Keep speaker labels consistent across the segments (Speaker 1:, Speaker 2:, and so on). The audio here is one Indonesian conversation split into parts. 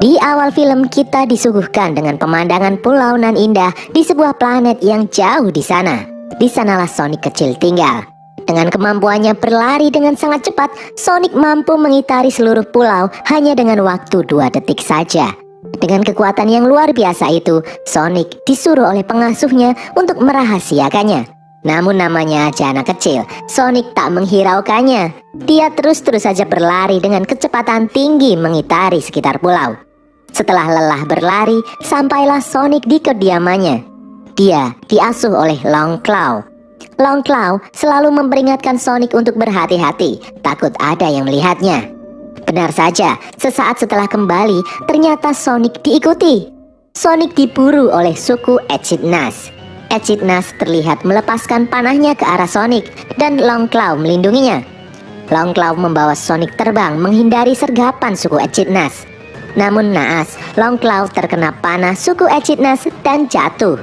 Speaker 1: Di awal film kita disuguhkan dengan pemandangan pulau nan indah di sebuah planet yang jauh di sana. Di sanalah Sonic kecil tinggal. Dengan kemampuannya berlari dengan sangat cepat, Sonic mampu mengitari seluruh pulau hanya dengan waktu 2 detik saja. Dengan kekuatan yang luar biasa itu, Sonic disuruh oleh pengasuhnya untuk merahasiakannya. Namun namanya aja anak kecil, Sonic tak menghiraukannya. Dia terus-terus saja berlari dengan kecepatan tinggi mengitari sekitar pulau. Setelah lelah berlari, sampailah Sonic di kediamannya. Dia diasuh oleh Long Claw. Long Claw selalu memperingatkan Sonic untuk berhati-hati, takut ada yang melihatnya. Benar saja, sesaat setelah kembali, ternyata Sonic diikuti. Sonic diburu oleh suku Echidnas. Echidnas terlihat melepaskan panahnya ke arah Sonic, dan Long Claw melindunginya. Long Claw membawa Sonic terbang menghindari sergapan suku Echidnas. Namun naas, Long Claw terkena panah suku Echidnas dan jatuh.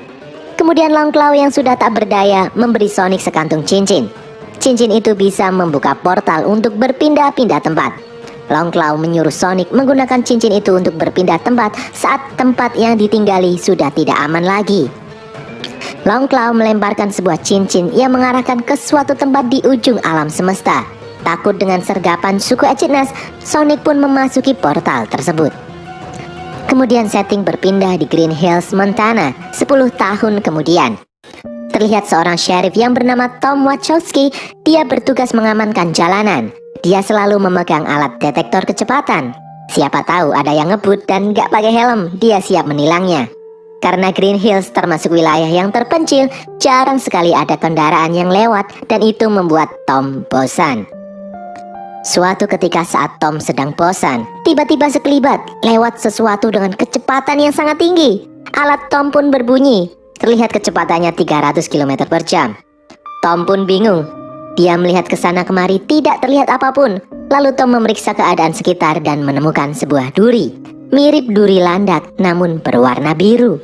Speaker 1: Kemudian Long Claw yang sudah tak berdaya memberi Sonic sekantung cincin. Cincin itu bisa membuka portal untuk berpindah-pindah tempat. Long Claw menyuruh Sonic menggunakan cincin itu untuk berpindah tempat saat tempat yang ditinggali sudah tidak aman lagi. Long Claw melemparkan sebuah cincin yang mengarahkan ke suatu tempat di ujung alam semesta. Takut dengan sergapan suku Echidnas, Sonic pun memasuki portal tersebut. Kemudian setting berpindah di Green Hills, Montana, 10 tahun kemudian. Terlihat seorang sheriff yang bernama Tom Wachowski. Dia bertugas mengamankan jalanan. Dia selalu memegang alat detektor kecepatan. Siapa tahu ada yang ngebut dan gak pakai helm, dia siap menilangnya. Karena Green Hills termasuk wilayah yang terpencil, jarang sekali ada kendaraan yang lewat, dan itu membuat Tom bosan. Suatu ketika saat Tom sedang bosan, tiba-tiba sekelibat lewat sesuatu dengan kecepatan yang sangat tinggi. Alat Tom pun berbunyi. Terlihat kecepatannya 300 km per jam. Tom pun bingung. Dia melihat ke sana kemari, tidak terlihat apapun. Lalu Tom memeriksa keadaan sekitar dan menemukan sebuah duri. Mirip duri landak, namun berwarna biru.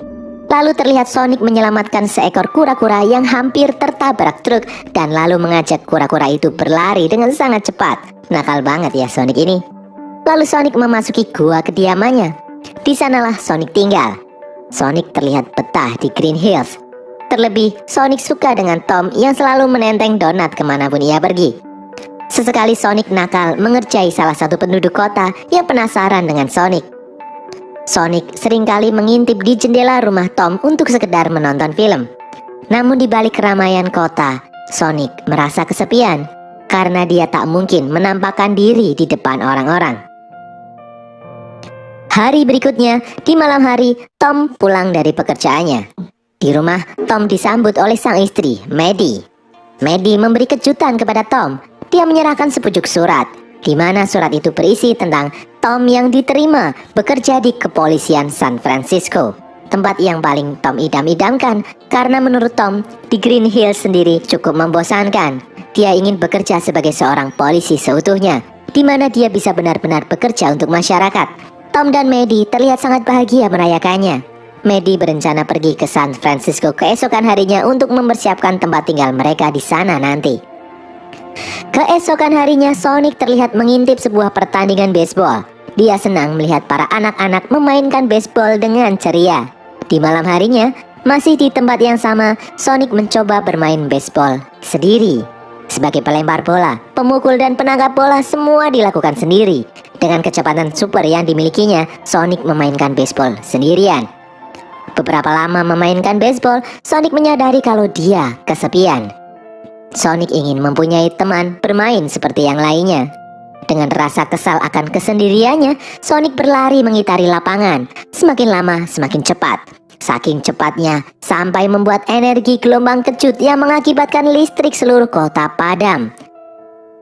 Speaker 1: Lalu terlihat Sonic menyelamatkan seekor kura-kura yang hampir tertabrak truk, dan lalu mengajak kura-kura itu berlari dengan sangat cepat. Nakal banget ya Sonic ini. Lalu Sonic memasuki gua kediamannya. Di sanalah Sonic tinggal. Sonic terlihat betah di Green Hills. Terlebih, Sonic suka dengan Tom yang selalu menenteng donat kemanapun ia pergi. Sesekali Sonic nakal mengerjai salah satu penduduk kota yang penasaran dengan Sonic. Sonic seringkali mengintip di jendela rumah Tom untuk sekedar menonton film. Namun di balik keramaian kota, Sonic merasa kesepian karena dia tak mungkin menampakkan diri di depan orang-orang. Hari berikutnya, di malam hari, Tom pulang dari pekerjaannya. Di rumah, Tom disambut oleh sang istri, Maddie. Maddie memberi kejutan kepada Tom. Dia menyerahkan sepucuk surat, di mana surat itu berisi tentang Tom yang diterima bekerja di kepolisian San Francisco, tempat yang paling Tom idam-idamkan karena menurut Tom, di Green Hills sendiri cukup membosankan. Dia ingin bekerja sebagai seorang polisi seutuhnya, di mana dia bisa benar-benar bekerja untuk masyarakat. Tom dan Maddie terlihat sangat bahagia merayakannya. Maddie berencana pergi ke San Francisco keesokan harinya untuk mempersiapkan tempat tinggal mereka di sana nanti. Keesokan harinya, Sonic terlihat mengintip sebuah pertandingan baseball. Dia senang melihat para anak-anak memainkan baseball dengan ceria. Di malam harinya, masih di tempat yang sama, Sonic mencoba bermain baseball sendiri. Sebagai pelempar bola, pemukul dan penangkap bola semua dilakukan sendiri. Dengan kecepatan super yang dimilikinya, Sonic memainkan baseball sendirian. Beberapa lama memainkan baseball, Sonic menyadari kalau dia kesepian. Sonic ingin mempunyai teman bermain seperti yang lainnya. Dengan rasa kesal akan kesendiriannya, Sonic berlari mengitari lapangan. Semakin lama semakin cepat. Saking cepatnya, sampai membuat energi gelombang kejut yang mengakibatkan listrik seluruh kota padam.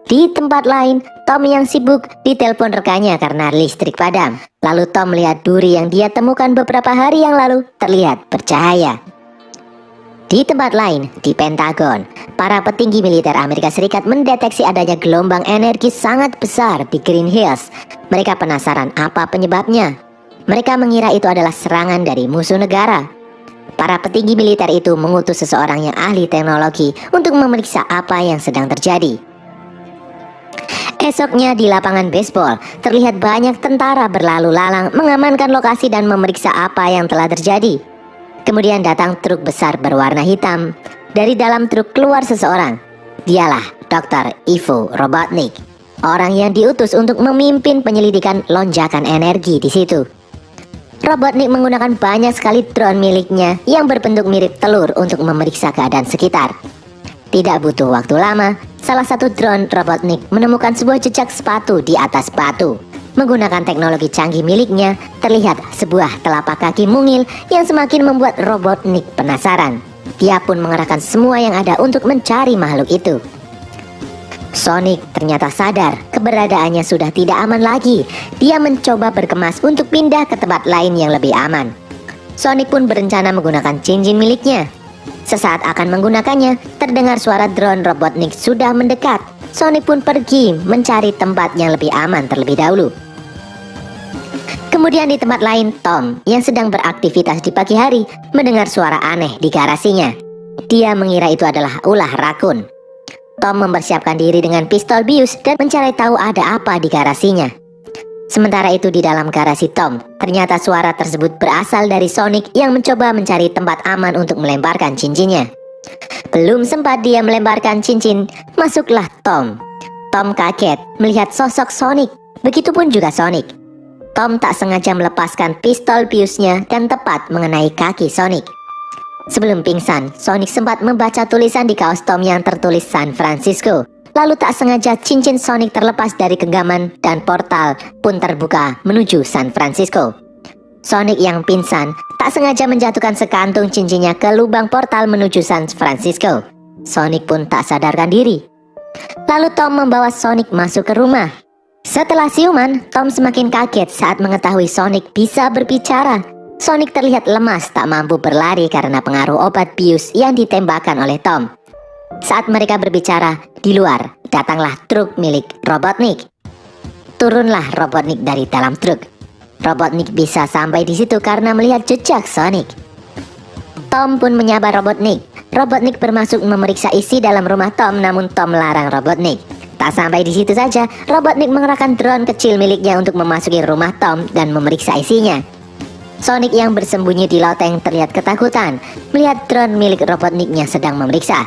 Speaker 1: Di tempat lain, Tom yang sibuk ditelepon rekannya karena listrik padam. Lalu Tom melihat duri yang dia temukan beberapa hari yang lalu terlihat bercahaya. Di tempat lain, di Pentagon, para petinggi militer Amerika Serikat mendeteksi adanya gelombang energi sangat besar di Green Hills. Mereka penasaran apa penyebabnya. Mereka mengira itu adalah serangan dari musuh negara. Para petinggi militer itu mengutus seseorang yang ahli teknologi untuk memeriksa apa yang sedang terjadi. Esoknya di lapangan baseball, terlihat banyak tentara berlalu lalang mengamankan lokasi dan memeriksa apa yang telah terjadi. Kemudian datang truk besar berwarna hitam. Dari dalam truk keluar seseorang. Dialah Dr. Ivo Robotnik, orang yang diutus untuk memimpin penyelidikan lonjakan energi di situ. Robotnik menggunakan banyak sekali drone miliknya yang berbentuk mirip telur untuk memeriksa keadaan sekitar. Tidak butuh waktu lama, salah satu drone Robotnik menemukan sebuah jejak sepatu di atas batu. Menggunakan teknologi canggih miliknya, terlihat sebuah telapak kaki mungil yang semakin membuat Robotnik penasaran. Dia pun mengerahkan semua yang ada untuk mencari makhluk itu. Sonic ternyata sadar keberadaannya sudah tidak aman lagi. Dia mencoba berkemas untuk pindah ke tempat lain yang lebih aman. Sonic pun berencana menggunakan cincin miliknya. Sesaat akan menggunakannya, terdengar suara drone Robotnik sudah mendekat. Sonic pun pergi mencari tempat yang lebih aman terlebih dahulu. Kemudian di tempat lain, Tom yang sedang beraktivitas di pagi hari mendengar suara aneh di garasinya. Dia mengira itu adalah ulah rakun. Tom mempersiapkan diri dengan pistol bius dan mencari tahu ada apa di garasinya. Sementara itu di dalam garasi Tom, ternyata suara tersebut berasal dari Sonic yang mencoba mencari tempat aman untuk melemparkan cincinnya. Belum sempat dia melemparkan cincin, masuklah Tom. Tom kaget melihat sosok Sonic, begitupun juga Sonic. Tom tak sengaja melepaskan pistol biusnya dan tepat mengenai kaki Sonic. Sebelum pingsan, Sonic sempat membaca tulisan di kaos Tom yang tertulis San Francisco. Lalu tak sengaja cincin Sonic terlepas dari genggaman dan portal pun terbuka menuju San Francisco. Sonic yang pingsan tak sengaja menjatuhkan sekantung cincinnya ke lubang portal menuju San Francisco. Sonic pun tak sadarkan diri. Lalu Tom membawa Sonic masuk ke rumah. Setelah siuman, Tom semakin kaget saat mengetahui Sonic bisa berbicara. Sonic terlihat lemas, tak mampu berlari karena pengaruh obat bius yang ditembakkan oleh Tom. Saat mereka berbicara, di luar datanglah truk milik Robotnik. Turunlah Robotnik dari dalam truk. Robotnik bisa sampai di situ karena melihat jejak Sonic. Tom pun menyapa Robotnik. Robotnik bermaksud memeriksa isi dalam rumah Tom, namun Tom melarang Robotnik. Tak sampai di situ saja, Robotnik mengerahkan drone kecil miliknya untuk memasuki rumah Tom dan memeriksa isinya. Sonic yang bersembunyi di loteng terlihat ketakutan melihat drone milik Robotniknya sedang memeriksa.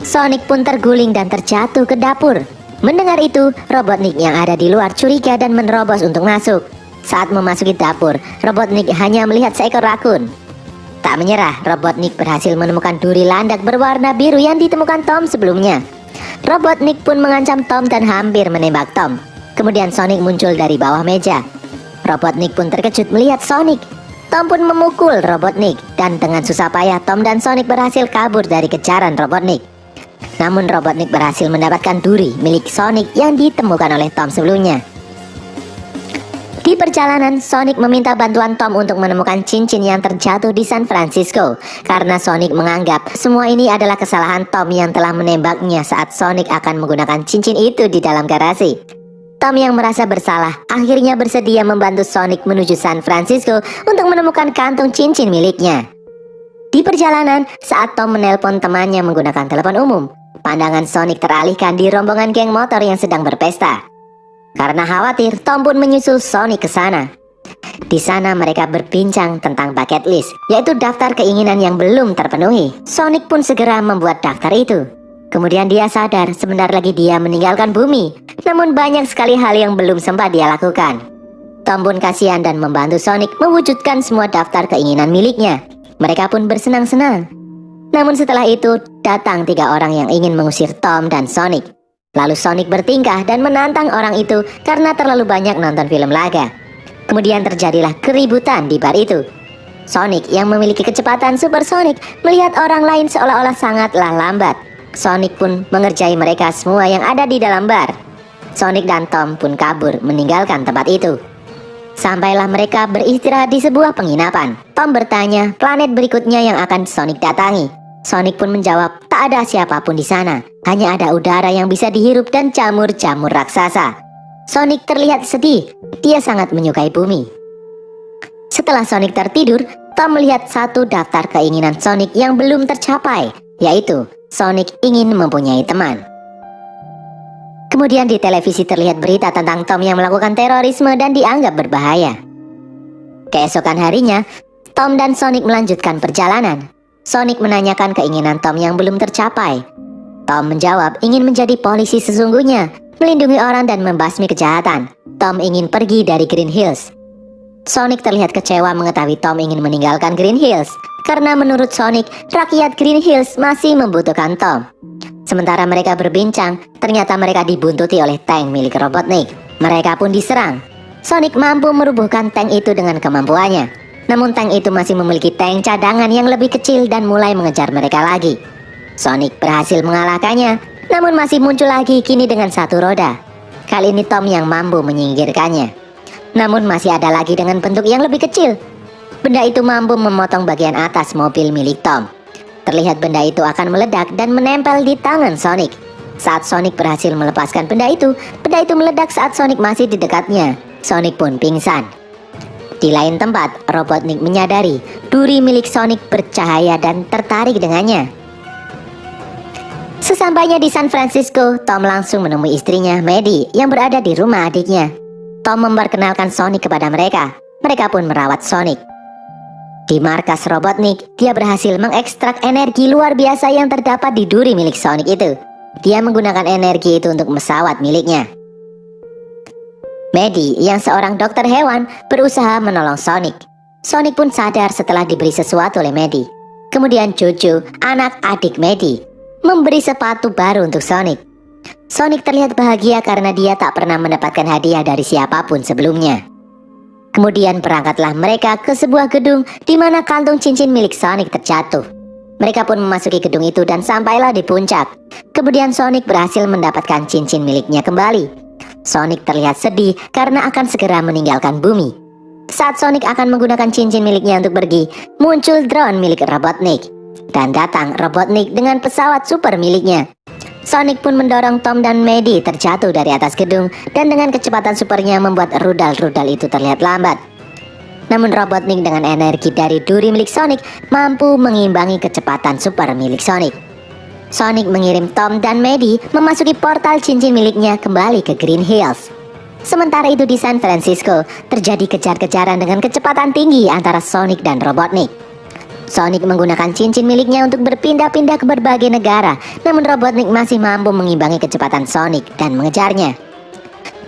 Speaker 1: Sonic pun terguling dan terjatuh ke dapur. Mendengar itu, Robotnik yang ada di luar curiga dan menerobos untuk masuk. Saat memasuki dapur, Robotnik hanya melihat seekor rakun. Tak menyerah, Robotnik berhasil menemukan duri landak berwarna biru yang ditemukan Tom sebelumnya. Robotnik pun mengancam Tom dan hampir menembak Tom. Kemudian Sonic muncul dari bawah meja. Robotnik pun terkejut melihat Sonic. Tom pun memukul Robotnik dan dengan susah payah Tom dan Sonic berhasil kabur dari kejaran Robotnik. Namun Robotnik berhasil mendapatkan duri milik Sonic yang ditemukan oleh Tom sebelumnya. Di perjalanan, Sonic meminta bantuan Tom untuk menemukan cincin yang terjatuh di San Francisco karena Sonic menganggap semua ini adalah kesalahan Tom yang telah menembaknya saat Sonic akan menggunakan cincin itu di dalam garasi. Tom yang merasa bersalah akhirnya bersedia membantu Sonic menuju San Francisco untuk menemukan kantung cincin miliknya. Di perjalanan, saat Tom menelpon temannya menggunakan telepon umum, pandangan Sonic teralihkan di rombongan geng motor yang sedang berpesta. Karena khawatir, Tom pun menyusul Sonic ke sana. Di sana mereka berbincang tentang bucket list, yaitu daftar keinginan yang belum terpenuhi. Sonic pun segera membuat daftar itu. Kemudian dia sadar sebentar lagi dia meninggalkan bumi. Namun banyak sekali hal yang belum sempat dia lakukan. Tom pun kasihan dan membantu Sonic mewujudkan semua daftar keinginan miliknya. Mereka pun bersenang-senang. Namun setelah itu datang 3 orang yang ingin mengusir Tom dan Sonic. Lalu Sonic bertingkah dan menantang orang itu karena terlalu banyak nonton film laga. Kemudian terjadilah keributan di bar itu. Sonic yang memiliki kecepatan supersonik melihat orang lain seolah-olah sangatlah lambat. Sonic pun mengerjai mereka semua yang ada di dalam bar. Sonic dan Tom pun kabur meninggalkan tempat itu. Sampailah mereka beristirahat di sebuah penginapan. Tom bertanya planet berikutnya yang akan Sonic datangi. Sonic pun menjawab tak ada siapapun di sana. Hanya ada udara yang bisa dihirup dan jamur-jamur raksasa. Sonic terlihat sedih. Dia sangat menyukai bumi. Setelah Sonic tertidur, Tom melihat satu daftar keinginan Sonic yang belum tercapai, yaitu Sonic ingin mempunyai teman. Kemudian di televisi terlihat berita tentang Tom yang melakukan terorisme dan dianggap berbahaya. Keesokan harinya, Tom dan Sonic melanjutkan perjalanan. Sonic menanyakan keinginan Tom yang belum tercapai. Tom menjawab ingin menjadi polisi sesungguhnya, melindungi orang dan membasmi kejahatan. Tom ingin pergi dari Green Hills. Sonic terlihat kecewa mengetahui Tom ingin meninggalkan Green Hills, karena menurut Sonic, rakyat Green Hills masih membutuhkan Tom. Sementara mereka berbincang, ternyata mereka dibuntuti oleh tank milik Robotnik. Mereka pun diserang. Sonic mampu merubuhkan tank itu dengan kemampuannya. Namun tank itu masih memiliki tank cadangan yang lebih kecil dan mulai mengejar mereka lagi. Sonic berhasil mengalahkannya, namun masih muncul lagi kini dengan satu roda. Kali ini Tom yang mampu menyingkirkannya. Namun masih ada lagi dengan bentuk yang lebih kecil. Benda itu mampu memotong bagian atas mobil milik Tom. Terlihat benda itu akan meledak dan menempel di tangan Sonic. Saat Sonic berhasil melepaskan benda itu meledak saat Sonic masih di dekatnya. Sonic pun pingsan. Di lain tempat, Robotnik menyadari duri milik Sonic bercahaya dan tertarik dengannya. Sesampainya di San Francisco, Tom langsung menemui istrinya, Maddie, yang berada di rumah adiknya. Tom memperkenalkan Sonic kepada mereka. Mereka pun merawat Sonic. Di markas Robotnik, dia berhasil mengekstrak energi luar biasa yang terdapat di duri milik Sonic itu. Dia menggunakan energi itu untuk pesawat miliknya. Maddie, yang seorang dokter hewan, berusaha menolong Sonic. Sonic pun sadar setelah diberi sesuatu oleh Maddie. Kemudian Jojo, anak adik Maddie, memberi sepatu baru untuk Sonic. Sonic terlihat bahagia karena dia tak pernah mendapatkan hadiah dari siapapun sebelumnya. Kemudian berangkatlah mereka ke sebuah gedung di mana kantung cincin milik Sonic terjatuh. Mereka pun memasuki gedung itu dan sampailah di puncak. Kemudian Sonic berhasil mendapatkan cincin miliknya kembali. Sonic terlihat sedih karena akan segera meninggalkan bumi. Saat Sonic akan menggunakan cincin miliknya untuk pergi, muncul drone milik Robotnik. Dan datang Robotnik dengan pesawat super miliknya. Sonic pun mendorong Tom dan Maddie terjatuh dari atas gedung, dan dengan kecepatan supernya membuat rudal-rudal itu terlihat lambat. Namun Robotnik dengan energi dari duri milik Sonic mampu mengimbangi kecepatan super milik Sonic. Sonic mengirim Tom dan Maddie memasuki portal cincin miliknya kembali ke Green Hills. Sementara itu di San Francisco, terjadi kejar-kejaran dengan kecepatan tinggi antara Sonic dan Robotnik. Sonic menggunakan cincin miliknya untuk berpindah-pindah ke berbagai negara, namun Robotnik masih mampu mengimbangi kecepatan Sonic dan mengejarnya.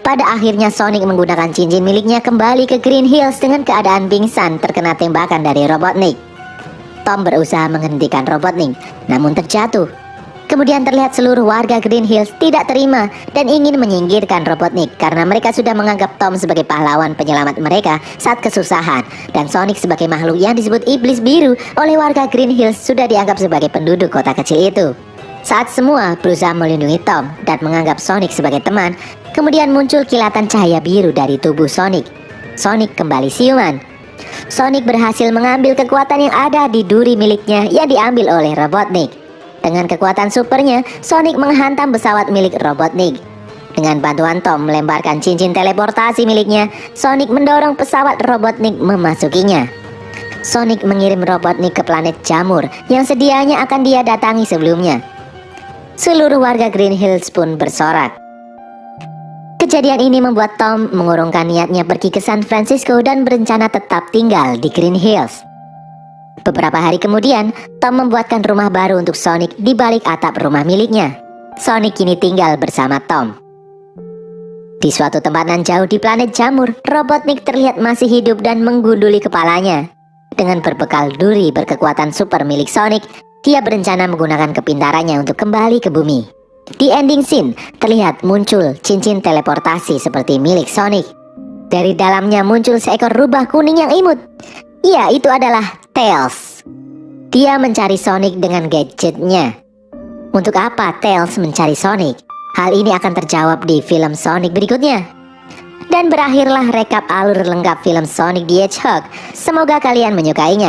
Speaker 1: Pada akhirnya Sonic menggunakan cincin miliknya kembali ke Green Hills dengan keadaan pingsan terkena tembakan dari Robotnik. Tom berusaha menghentikan Robotnik, namun terjatuh. Kemudian terlihat seluruh warga Green Hills tidak terima dan ingin menyingkirkan Robotnik karena mereka sudah menganggap Tom sebagai pahlawan penyelamat mereka saat kesusahan, dan Sonic sebagai makhluk yang disebut iblis biru oleh warga Green Hills sudah dianggap sebagai penduduk kota kecil itu. Saat semua berusaha melindungi Tom dan menganggap Sonic sebagai teman, kemudian muncul kilatan cahaya biru dari tubuh Sonic. Sonic kembali siuman. Sonic berhasil mengambil kekuatan yang ada di duri miliknya yang diambil oleh Robotnik. Dengan kekuatan supernya, Sonic menghantam pesawat milik Robotnik. Dengan bantuan Tom melemparkan cincin teleportasi miliknya, Sonic mendorong pesawat Robotnik memasukinya. Sonic mengirim Robotnik ke planet Jamur yang sedianya akan dia datangi sebelumnya. Seluruh warga Green Hills pun bersorak. Kejadian ini membuat Tom mengurungkan niatnya pergi ke San Francisco dan berencana tetap tinggal di Green Hills. Beberapa hari kemudian, Tom membuatkan rumah baru untuk Sonic di balik atap rumah miliknya. Sonic kini tinggal bersama Tom. Di suatu tempat nan jauh di planet Jamur, Robotnik terlihat masih hidup dan menggunduli kepalanya. Dengan berbekal duri berkekuatan super milik Sonic, dia berencana menggunakan kepintarannya untuk kembali ke bumi. Di ending scene, terlihat muncul cincin teleportasi seperti milik Sonic. Dari dalamnya muncul seekor rubah kuning yang imut. Ya, itu adalah Tails. Dia mencari Sonic dengan gadgetnya. Untuk apa Tails mencari Sonic? Hal ini akan terjawab di film Sonic berikutnya. Dan berakhirlah rekap alur lengkap film Sonic the Hedgehog. Semoga kalian menyukainya.